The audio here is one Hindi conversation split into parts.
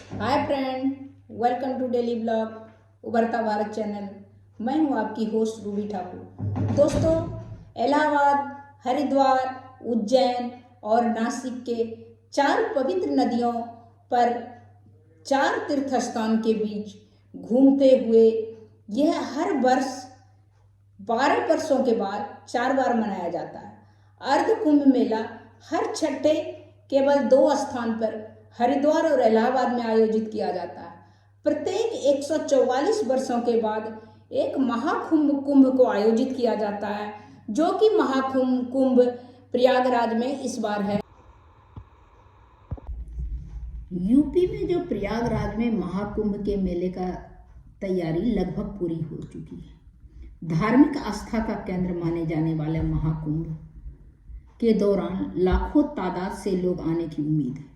Hi friend, welcome to daily blog Ubharta Bharat channel. मैं हूं आपकी होस्ट रूबी ठाकुर। दोस्तों, इलाहाबाद, हरिद्वार, उज्जैन और नासिक के चार पवित्र नदियों पर चार तीर्थ स्थान के बीच घूमते हुए यह हर वर्ष 12 वर्षों के बाद 4 बार मनाया जाता है। अर्ध कुंभ मेला हर छठे केवल 2 स्थान पर हरिद्वार और इलाहाबाद में आयोजित किया जाता है। प्रत्येक 144 वर्षों के बाद एक महाकुंभ कुंभ को आयोजित किया जाता है, जो कि महाकुंभ कुंभ प्रयागराज में इस बार है। यूपी में जो प्रयागराज में महाकुंभ के मेले का तैयारी लगभग पूरी हो चुकी है। धार्मिक आस्था का केंद्र माने जाने वाले महाकुंभ के दौरान लाखों तादाद से लोग आने की उम्मीद है।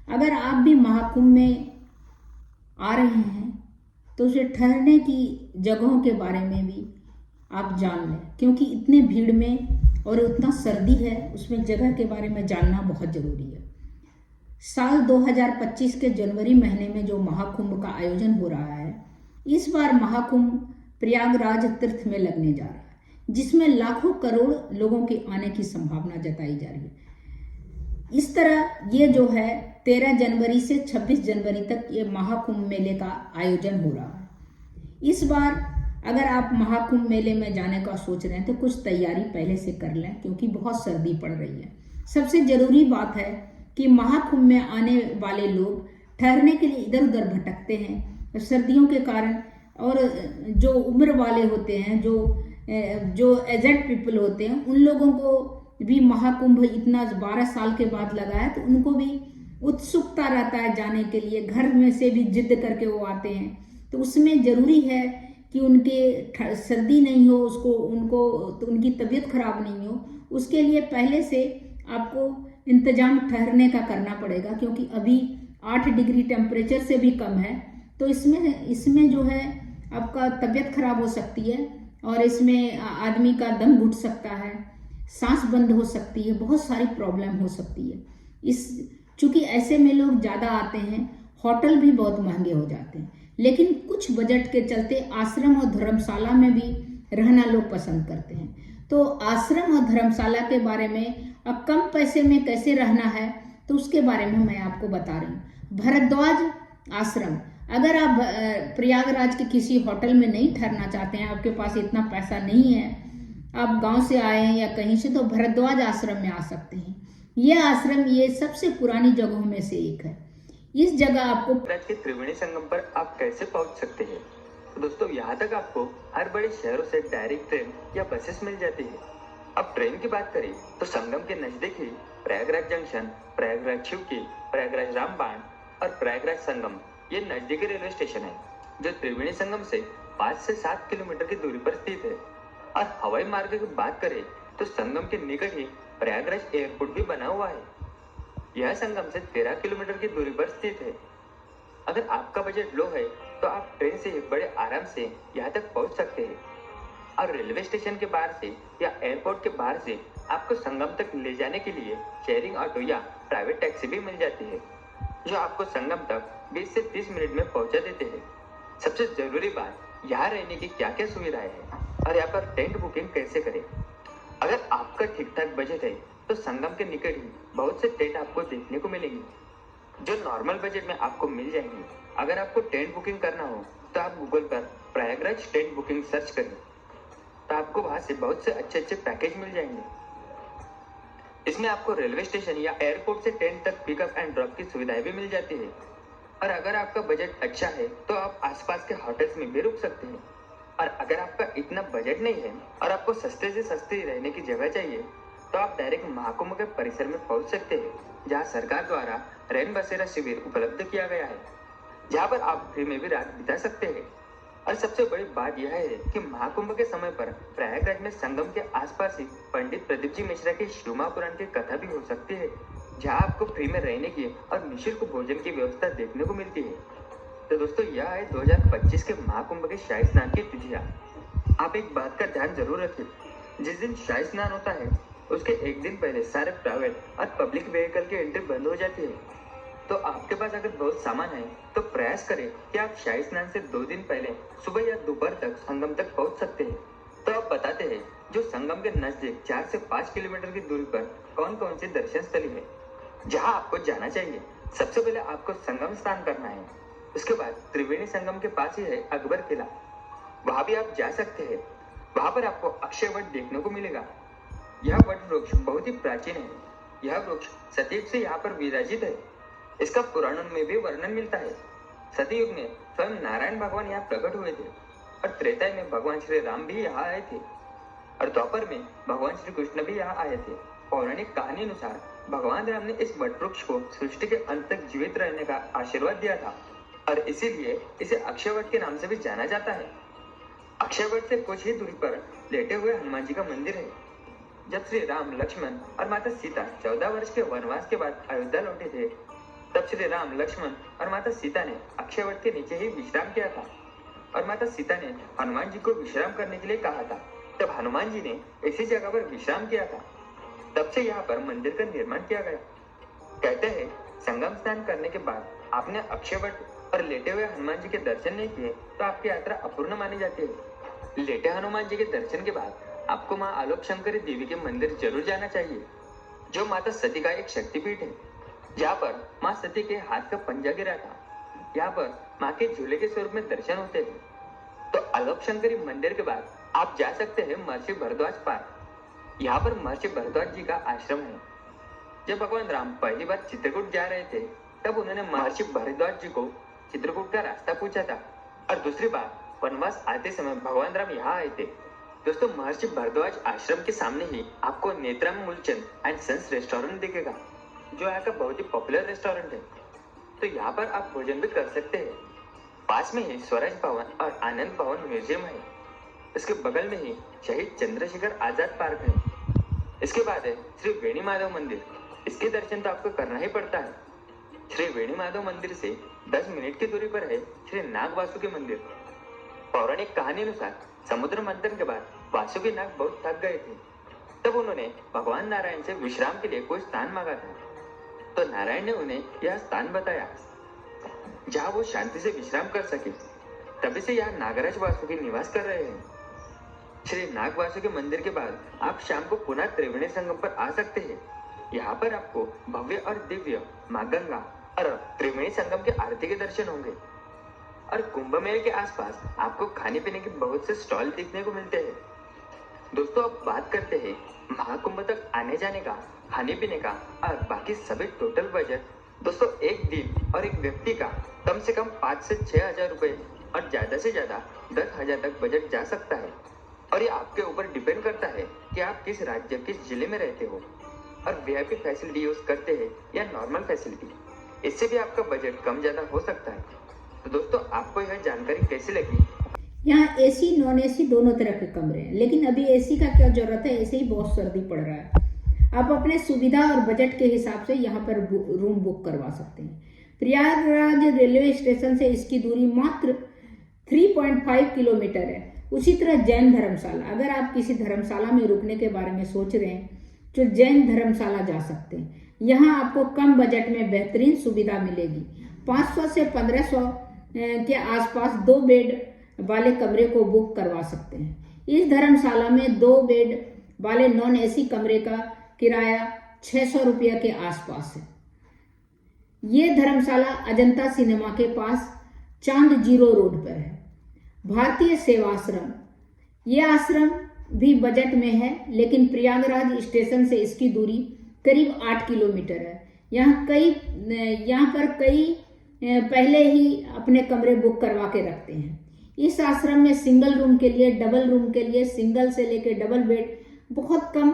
अगर आप भी महाकुंभ में आ रहे हैं तो उसे ठहरने की जगहों के बारे में भी आप जान लें, क्योंकि इतने भीड़ में और उतना सर्दी है, उसमें जगह के बारे में जानना बहुत जरूरी है। साल 2025 के जनवरी महीने में जो महाकुंभ का आयोजन हो रहा है, इस बार महाकुंभ प्रयागराज तीर्थ में लगने जा रहा है, जिसमें लाखों करोड़ लोगों के आने की संभावना जताई जा रही है। इस तरह ये जो है 13 जनवरी से 26 जनवरी तक ये महाकुंभ मेले का आयोजन हो रहा है। इस बार अगर आप महाकुंभ मेले में जाने का सोच रहे हैं तो कुछ तैयारी पहले से कर लें, क्योंकि बहुत सर्दी पड़ रही है। सबसे जरूरी बात है कि महाकुंभ में आने वाले लोग ठहरने के लिए इधर उधर भटकते हैं सर्दियों के कारण, और जो उम्र वाले होते हैं, जो एजेड पीपल होते हैं, उन लोगों को भी महाकुंभ इतना 12 साल के बाद लगा है, तो उनको भी उत्सुकता रहता है जाने के लिए। घर में से भी जिद करके वो आते हैं, तो उसमें जरूरी है कि उनके सर्दी नहीं हो, तो उनकी तबीयत खराब नहीं हो। उसके लिए पहले से आपको इंतजाम ठहरने का करना पड़ेगा, क्योंकि अभी 8 डिग्री टेम्परेचर से भी कम है। तो इसमें जो है आपका तबीयत खराब हो सकती है, और इसमें आदमी का दम घुट सकता है, सांस बंद हो सकती है, बहुत सारी प्रॉब्लम हो सकती है। चूंकि ऐसे में लोग ज़्यादा आते हैं, होटल भी बहुत महंगे हो जाते हैं, लेकिन कुछ बजट के चलते आश्रम और धर्मशाला में भी रहना लोग पसंद करते हैं। तो आश्रम और धर्मशाला के बारे में अब कम पैसे में कैसे रहना है, तो उसके बारे में मैं आपको बता रही हूँ। भरद्वाज आश्रम, अगर आप प्रयागराज के किसी होटल में नहीं ठहरना चाहते हैं, आपके पास इतना पैसा नहीं है, आप गांव से आए हैं या कहीं से, तो भरद्वाज आश्रम में आ सकते हैं। यह आश्रम ये सबसे पुरानी जगहों में से एक है। इस जगह आपको के त्रिवेणी संगम पर आप कैसे पहुंच सकते हैं? तो दोस्तों, यहाँ तक आपको हर बड़े शहरों से डायरेक्ट ट्रेन या बसेस मिल जाती है। अब ट्रेन की बात करें तो संगम के नजदीक ही प्रयागराज जंक्शन, प्रयागराज शिवकी, प्रयागराज रामबाण और प्रयागराज संगम ये नजदीकी रेलवे स्टेशन है, जो त्रिवेणी संगम से 5 से 7 किलोमीटर की दूरी पर स्थित है। और हवाई मार्ग की बात करें तो संगम के निकट ही प्रयागराज एयरपोर्ट भी बना हुआ है। यह संगम से 13 किलोमीटर की दूरी पर स्थित है। अगर आपका बजट लो है तो आप ट्रेन से बड़े आराम से यहाँ तक पहुँच सकते हैं, और रेलवे स्टेशन के बाहर से या एयरपोर्ट के बाहर से आपको संगम तक ले जाने के लिए शेयरिंग ऑटो या प्राइवेट टैक्सी भी मिल जाती है, जो आपको संगम तक 20 से 30 मिनट में पहुंचा देते हैं। सबसे जरूरी बात, यहाँ रहने की क्या क्या सुविधाएं हैं और यहाँ पर टेंट बुकिंग कैसे करें। अगर आपका ठीक ठाक बजट है तो संगम के निकट ही बहुत से टेंट आपको देखने को मिलेंगे, जो नॉर्मल बजट में आपको मिल जाएंगे। अगर आपको टेंट बुकिंग करना हो तो आप गूगल पर प्रयागराज टेंट बुकिंग सर्च करें, तो आपको वहां से बहुत से अच्छे अच्छे पैकेज मिल जाएंगे। इसमें आपको रेलवे स्टेशन या एयरपोर्ट से टेंट तक पिकअप एंड ड्रॉप की सुविधाएं भी मिल जाती है। और अगर आपका बजट अच्छा है तो आप आसपास के होटल्स में भी रुक सकते हैं। और अगर आपका इतना बजट नहीं है और आपको सस्ते से सस्ती रहने की जगह चाहिए, तो आप डायरेक्ट महाकुंभ के परिसर में पहुंच सकते हैं, जहां सरकार द्वारा रैन बसेरा शिविर उपलब्ध किया गया है, जहां पर आप फ्री में भी रात बिता सकते हैं। और सबसे बड़ी बात यह है कि महाकुंभ के समय पर प्रयागराज में संगम के आसपास ही पंडित प्रदीप जी मिश्रा की शिवमा पुराण की कथा भी हो सकती है, जहां आपको फ्री में रहने की और निःशुल्क भोजन की व्यवस्था देखने को मिलती है। तो दोस्तों, यह है 2025 के महाकुंभ के शाही स्नान की तिथियां। आप एक बात का ध्यान जरूर रखें, जिस दिन शाही स्नान होता है उसके एक दिन पहले सारे प्राइवेट और पब्लिक व्हीकल की एंट्री बंद हो जाती है। तो आपके पास अगर बहुत सामान है तो प्रयास करें कि आप शाही स्नान से 2 दिन पहले सुबह या दोपहर तक संगम तक पहुंच सकते हैं। तो अब बताते हैं जो संगम के नजदीक 4 से 5 किलोमीटर की दूरी पर कौन कौन सी दर्शन स्थली है जहां आपको जाना चाहिए। सबसे पहले आपको संगम स्नान करना है। उसके बाद त्रिवेणी संगम के पास ही है अकबर किला, वहां भी आप जा सकते हैं। वहां पर आपको अक्षय वट देखने को मिलेगा। यह वट वृक्ष बहुत ही प्राचीन है। यह वृक्ष सतयुग से यहाँ पर विराजित है। इसका पुराणों में भी वर्णन मिलता है। सतयुग में स्वयं नारायण भगवान यहाँ प्रकट हुए थे और त्रेता में भगवान श्री राम भी यहाँ आए थे और द्वापर में भगवान श्री कृष्ण भी यहाँ आए थे। पौराणिक कहानी अनुसार भगवान राम ने इस वट वृक्ष को सृष्टि के अंत तक जीवित रहने का आशीर्वाद दिया था और इसीलिए इसे अक्षयवट के नाम से भी जाना जाता है। अक्षयवट से कुछ ही दूरी पर लेटे हुए हनुमान जी का मंदिर है। जब श्री राम, लक्ष्मण और माता सीता 14 वर्ष के वनवास के बाद अयोध्या लौटे थे, तब श्री राम, लक्ष्मण और माता सीता ने अक्षयवट के नीचे ही विश्राम किया था और माता सीता ने हनुमान जी को विश्राम करने के लिए कहा था। तब हनुमान जी ने इसी जगह पर विश्राम किया था। तब से यहाँ पर मंदिर का निर्माण किया गया। कहते हैं संगम स्नान करने के बाद आपने अक्षयवट और लेटे हुए हनुमान जी के दर्शन नहीं किए तो आपकी यात्रा अपूर्ण मानी जाती है। लेटे हनुमान जी के दर्शन के बाद आपको माँ आलोक शंकरी देवी के मंदिर जरूर जाना चाहिए, जो माता सती का एक शक्तिपीठ है, जहाँ पर माँ सती के हाथ का पंजा गिरा था। यहाँ पर माँ के झूले के स्वरूप में दर्शन होते थे। तो आलोक शंकरी मंदिर के बाद आप जा सकते हैं महर्षि भारद्वाज पार्क। यहाँ पर महर्षि भारद्वाज जी का आश्रम है। जब भगवान राम पहली बार चित्रकूट जा रहे थे तब उन्होंने महर्षि भारद्वाज जी को चित्रकूट का रास्ता पूछा था और दूसरी बार वनवास आते समय भगवान राम यहाँ आए थे। दोस्तों, महर्षि भारद्वाज आश्रम के सामने ही आपको Netram Moolchand and sons restaurant दिखेगा, जो यहाँ का बहुत ही पॉपुलर रेस्टोरेंट है। तो यहाँ पर आप भोजन भी कर सकते हैं। पास में ही स्वराज भवन और आनंद भवन म्यूजियम है। इसके बगल में ही शहीद चंद्रशेखर आजाद पार्क है। इसके बाद है श्री वेणी माधव मंदिर। इसके दर्शन तो आपको करना ही पड़ता है। श्री वेणी माधव मंदिर से 10 मिनट की दूरी पर है श्री नाग वासुकी मंदिर। पौराणिक कहानी अनुसार समुद्र मंथन के बाद वासुकी नाग बहुत थक गए थे। तब उन्होंने भगवान नारायण से विश्राम के लिए कोई स्थान मांगा था। तो नारायण ने उन्हें यह स्थान बताया जहां वो शांति से विश्राम कर सके। तभी से यहाँ नागराज वासुकी निवास कर रहे हैं। श्री नाग वासुकी मंदिर के बाद आप शाम को पुनः त्रिवेणी संगम पर आ सकते हैं। यहाँ पर आपको भव्य और दिव्य मां गंगा और त्रिवेणी संगम के आरती के दर्शन होंगे और कुंभ मेले के आसपास आपको खाने पीने के बहुत से स्टॉल देखने को मिलते हैं। दोस्तों, अब बात करते हैं महाकुंभ तक आने जाने का, खाने पीने का और बाकी सभी टोटल बजट। दोस्तों, एक दिन और एक व्यक्ति का कम से कम 5 से 6 हजार रुपए और ज्यादा से ज्यादा 10 हजार तक बजट जा सकता है और ये आपके ऊपर डिपेंड करता है कि आप किस राज्य, किस जिले में रहते हो और वीआईपी फैसिलिटी यूज करते हैं या नॉर्मल फैसिलिटी। इससे भी आपका बजट कम ज्यादा हो सकता है। तो दोस्तों, आपको यह जानकारी कैसी लगी? यहाँ एसी नॉन एसी दोनों तरह के कमरे हैं, लेकिन अभी एसी का क्या जरूरत है, ऐसे ही बहुत सर्दी पड़ रहा है। आप अपने सुविधा और बजट के हिसाब से यहाँ पर रूम बुक करवा सकते हैं। प्रयागराज रेलवे स्टेशन से इसकी दूरी मात्र 3.5 किलोमीटर है। उसी तरह जैन धर्मशाला, अगर आप किसी धर्मशाला में रुकने के बारे में सोच रहे हैं तो जैन धर्मशाला जा सकते हैं। यहाँ आपको कम बजट में बेहतरीन सुविधा मिलेगी। 500 से 1500 के आसपास 2 बेड वाले कमरे को बुक करवा सकते हैं। इस धर्मशाला में 2 बेड वाले नॉन एसी कमरे का किराया 600 रुपये के आसपास है। ये धर्मशाला अजंता सिनेमा के पास चांद जीरो रोड पर है। भारतीय सेवाश्रम, ये आश्रम भी बजट में है, लेकिन प्रयागराज स्टेशन से इसकी दूरी करीब 8 किलोमीटर है। यहाँ पर कई पहले ही अपने कमरे बुक करवा के रखते हैं। इस आश्रम में सिंगल रूम के लिए, डबल रूम के लिए, सिंगल से लेकर डबल बेड बहुत कम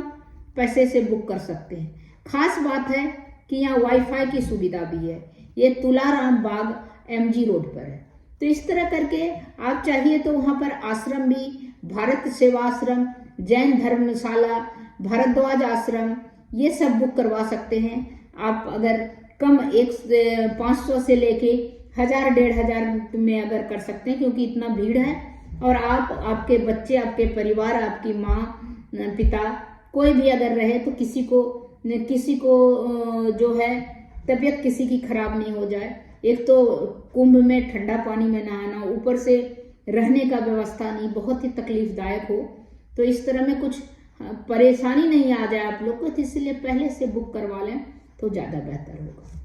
पैसे से बुक कर सकते हैं। खास बात है कि यहाँ वाईफाई की सुविधा भी है। ये तुलाराम बाग एमजी रोड पर है। तो इस तरह करके आप चाहिए तो वहाँ पर आश्रम भी, भारत सेवाश्रम, जैन धर्मशाला, भारद्वाज आश्रम, ये सब बुक करवा सकते हैं। आप अगर कम 500 से लेके 1000, 1500 में अगर कर सकते हैं, क्योंकि इतना भीड़ है और आप, आपके बच्चे, आपके परिवार, आपकी माँ, पिता, कोई भी अगर रहे तो किसी को जो है तबीयत किसी की खराब नहीं हो जाए। एक तो कुंभ में ठंडा पानी में नहाना, ऊपर से रहने का व्यवस्था नहीं, बहुत ही तकलीफदायक हो, तो इस तरह में कुछ परेशानी नहीं आ जाए आप लोग को, तो इसलिए पहले से बुक करवा लें तो ज़्यादा बेहतर होगा।